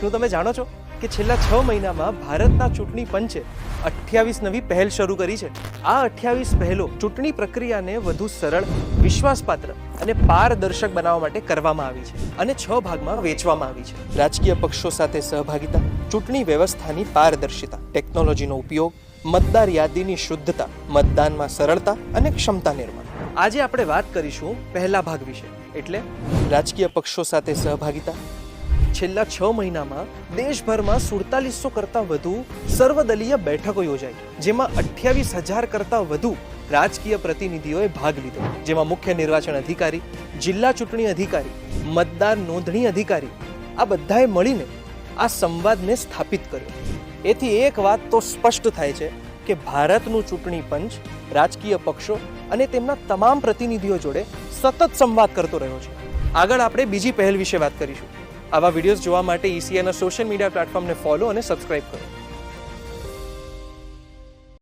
શું તમે જાણો છો કે છેલ્લા 6 મહિનામાં ભારતના ચૂંટણી પંચે 28 નવી પહેલ શરૂ કરી છે? આ 28 પહેલો ચૂંટણી પ્રક્રિયાને વધુ સરળ, વિશ્વાસપાત્ર અને પારદર્શક બનાવવા માટે કરવામાં આવી છે અને 6 ભાગમાં વહેંચવામાં આવી છે. રાજકીય પક્ષો સાથે સહભાગિતા, ચૂંટણી વ્યવસ્થાની પારદર્શિતા, ટેકનોલોજીનો ઉપયોગ, મતદાર યાદીની શુદ્ધતા, મતદાનમાં સરળતા અને ક્ષમતા નિર્માણ. આજે આપણે વાત કરીશું પહેલા ભાગ વિશે, એટલે રાજકીય પક્ષો સાથે સહભાગિતા. છેલ્લા 6 મહિનામાં દેશભરમાં 4700 કરતાં વધુ સર્વદલીય બેઠકો યોજાઈ, જેમાં 28,000 કરતાં વધુ રાજકીય પ્રતિનિધિઓએ ભાગ લીધો, જેમાં મુખ્ય નિર્વાચન અધિકારી, જિલ્લા ચૂંટણી અધિકારી, મતદાર નોંધણી અધિકારી, આ બધાએ મળીને આ સંવાદને સ્થાપિત કર્યો. એથી એક વાત તો સ્પષ્ટ થાય છે કે ભારતનું ચૂંટણી પંચ રાજકીય પક્ષો અને તેમના તમામ પ્રતિનિધિઓ જોડે સતત સંવાદ કરતો રહ્યો છે. આગળ આપણે બીજી પહેલ વિશે વાત કરીશું. આવા વિડીયોઝ જોવા માટે ECIના સોશિયલ મીડિયા પ્લેટફોર્મને ફોલો અને સબસ્ક્રાઇબ કરો.